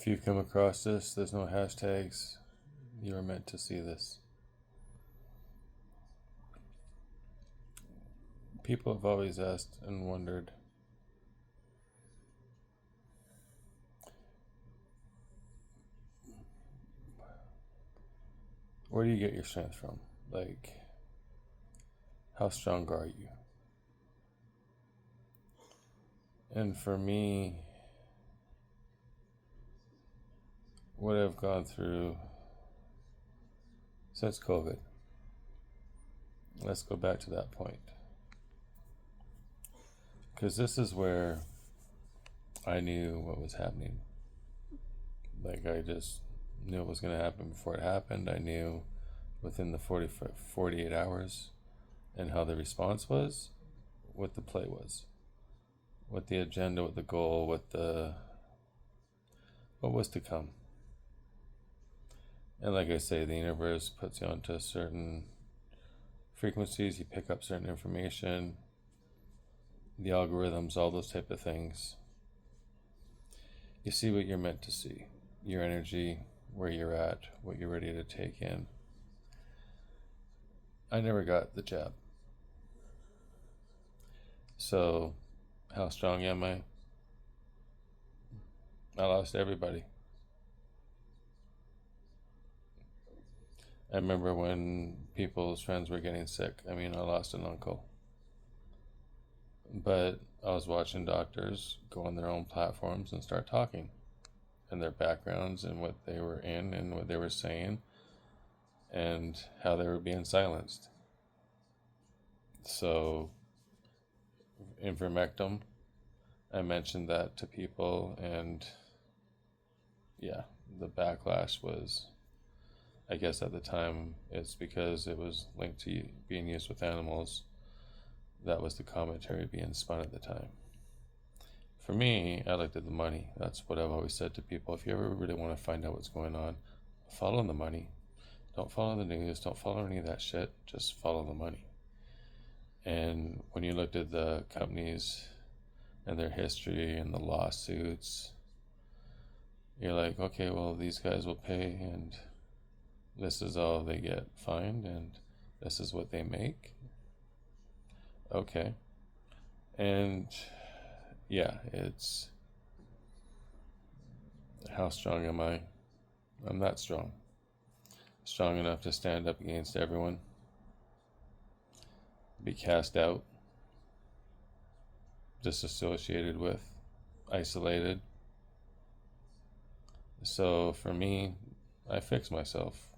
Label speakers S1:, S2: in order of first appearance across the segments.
S1: If you've come across this, there's no hashtags. You were meant to see this. People have always asked and wondered, where do you get your strength from? Like, how strong are you? And for me, what I've gone through since COVID, let's go back to that point. Because this is where I knew what was happening. Like, I just knew it was going to happen before it happened. I knew within the 48 hours and how the response was, what the play was, what the agenda, what the goal, what was to come. And like I say, the universe puts you onto certain frequencies, you pick up certain information, the algorithms, all those type of things. You see what you're meant to see, your energy, where you're at, what you're ready to take in. I never got the jab. So, how strong am I? I lost everybody. I remember when people's friends were getting sick. I mean, I lost an uncle. But I was watching doctors go on their own platforms and start talking, and their backgrounds and what they were in and what they were saying and how they were being silenced. So, ivermectin, I mentioned that to people, and yeah, the backlash was, I guess at the time, it's because it was linked to being used with animals. That was the commentary being spun at the time. For me, I looked at the money. That's what I've always said to people. If you ever really want to find out what's going on, follow the money. Don't follow the news. Don't follow any of that shit. Just follow the money. And when you looked at the companies and their history and the lawsuits, you're like, okay, well, these guys will pay, and this is all they get fined, and this is what they make. Okay. And yeah, it's, how strong am I? I'm not strong. Strong enough to stand up against everyone, be cast out, disassociated with, isolated. So for me, I fix myself.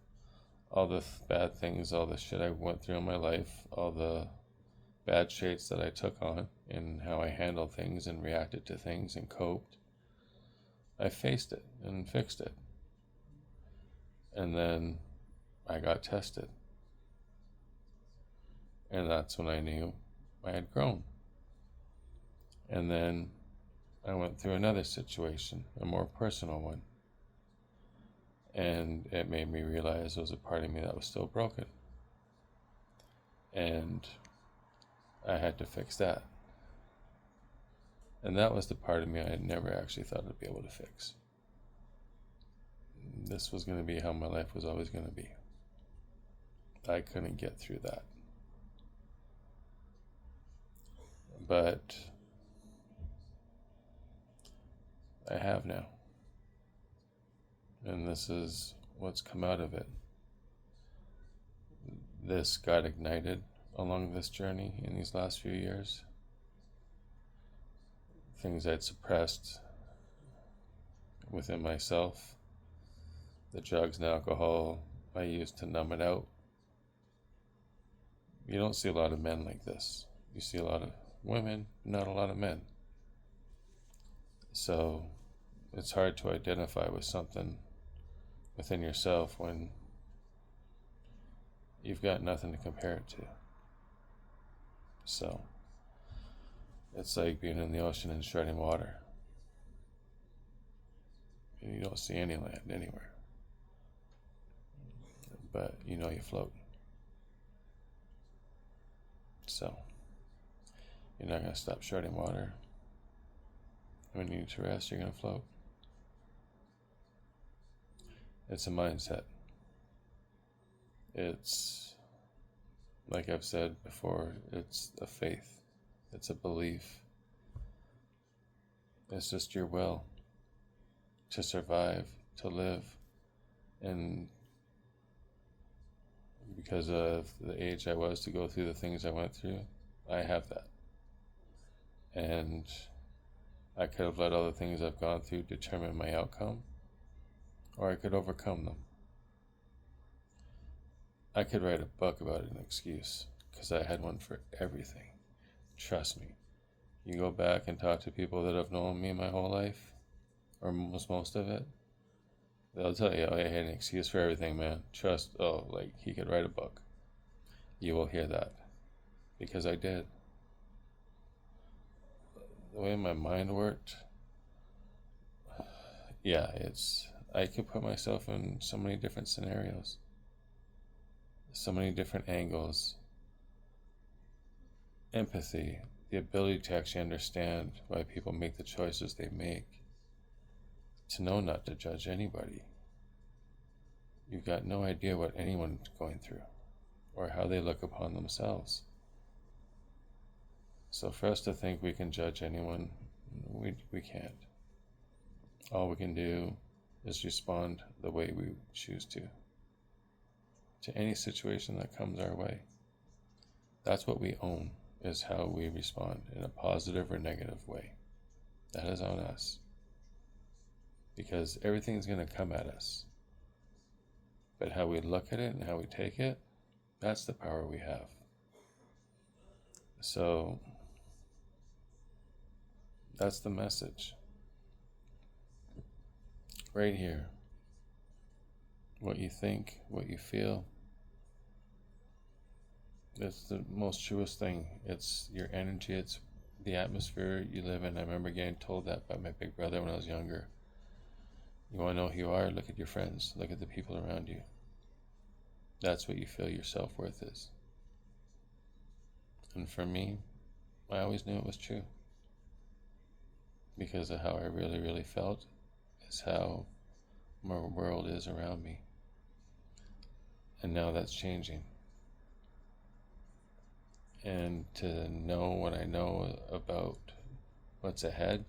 S1: All the bad things, all the shit I went through in my life, all the bad traits that I took on and how I handled things and reacted to things and coped, I faced it and fixed it. And then I got tested. And that's when I knew I had grown. And then I went through another situation, a more personal one. And it made me realize there was a part of me that was still broken. And I had to fix that. And that was the part of me I had never actually thought I'd be able to fix. This was going to be how my life was always going to be. I couldn't get through that. But I have now. And this is what's come out of it. This got ignited along this journey in these last few years. Things I'd suppressed within myself, the drugs and alcohol I used to numb it out. You don't see a lot of men like this. You see a lot of women, not a lot of men. So it's hard to identify with something within yourself when you've got nothing to compare it to. So it's like being in the ocean and treading water. And you don't see any land anywhere. But you know you float. So you're not going to stop treading water. When you need to rest, you're going to float. It's a mindset. It's, like I've said before, it's a faith. It's a belief. It's just your will to survive, to live. And because of the age I was to go through the things I went through, I have that. And I could have let all the things I've gone through determine my outcome, or I could overcome them. I could write a book about an excuse, because I had one for everything. Trust me. You go back and talk to people that have known me my whole life, or most of it, they'll tell you, oh, I had an excuse for everything, man. Like he could write a book. You will hear that, because I did. The way my mind worked, yeah, I could put myself in so many different scenarios, so many different angles. Empathy, the ability to actually understand why people make the choices they make, to know not to judge anybody. You've got no idea what anyone's going through or how they look upon themselves. So for us to think we can judge anyone, we can't. All we can do is respond the way we choose to any situation that comes our way. That's what we own, is how we respond, in a positive or negative way. That is on us. Because everything's going to come at us. But how we look at it and how we take it, that's the power we have. So that's the message. Right here. What you think, what you feel, it's the most truest thing. It's your energy, it's the atmosphere you live in. I remember getting told that by my big brother when I was younger. You want to know who you are? Look at your friends. Look at the people around you. That's what you feel your self-worth is. And for me, I always knew it was true. Because of how I really, really felt is how my world is around me. And now that's changing. And to know what I know about what's ahead,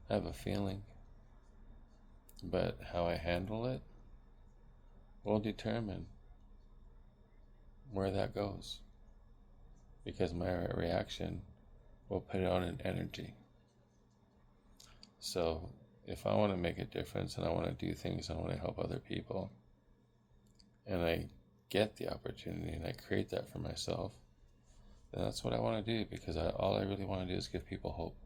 S1: I have a feeling. But how I handle it will determine where that goes. Because my reaction will put it on an energy. So if I want to make a difference and I want to do things, I want to help other people, and I get the opportunity and I create that for myself, then that's what I want to do, because all I really want to do is give people hope.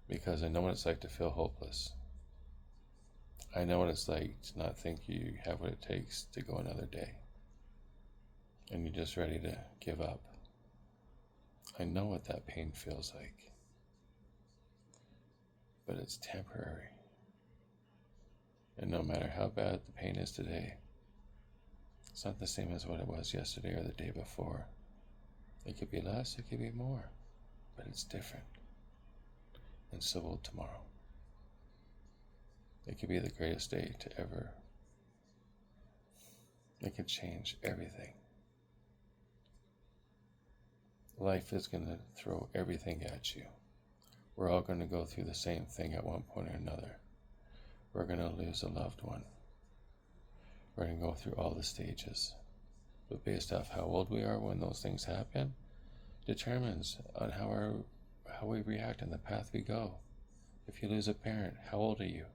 S1: Because I know what it's like to feel hopeless. I know what it's like to not think you have what it takes to go another day. And you're just ready to give up. I know what that pain feels like. But it's temporary. And no matter how bad the pain is today, it's not the same as what it was yesterday or the day before. It could be less, it could be more, but it's different. And so will tomorrow. It could be the greatest day to ever. It could change everything. Life is going to throw everything at you. We're all going to go through the same thing at one point or another. We're going to lose a loved one. We're going to go through all the stages. But based off how old we are when those things happen, determines on how we react and the path we go. If you lose a parent, how old are you?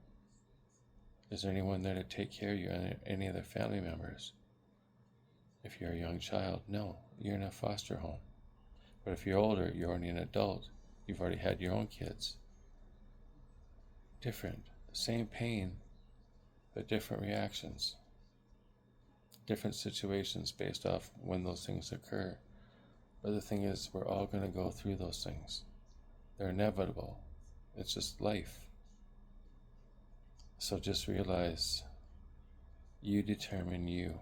S1: Is there anyone there to take care of you, any other family members? If you're a young child, no, you're in a foster home. But if you're older, you're already an adult, you've already had your own kids. Different, same pain, but different reactions. Different situations based off when those things occur. But the thing is, we're all going to go through those things. They're inevitable. It's just life. So just realize, you determine you.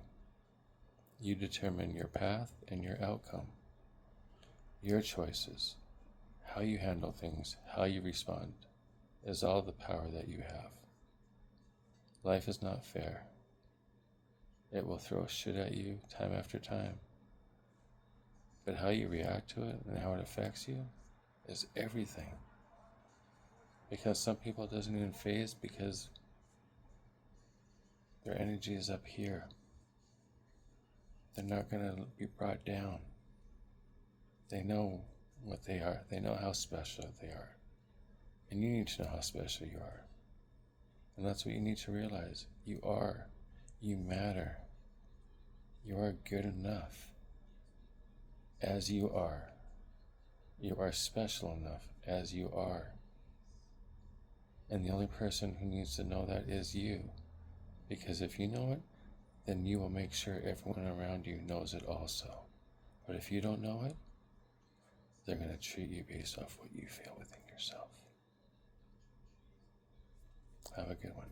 S1: You determine your path and your outcome. Your choices, how you handle things, how you respond, is all the power that you have. Life is not fair. It will throw shit at you time after time. But how you react to it and how it affects you is everything. Because some people it doesn't even phase because their energy is up here. They're not going to be brought down. They know what they are. They know how special they are. And you need to know how special you are. And that's what you need to realize. You are. You matter. You are good enough as you are. You are special enough as you are. And the only person who needs to know that is you. Because if you know it, then you will make sure everyone around you knows it also. But if you don't know it, they're going to treat you based off what you feel within yourself. Have a good one.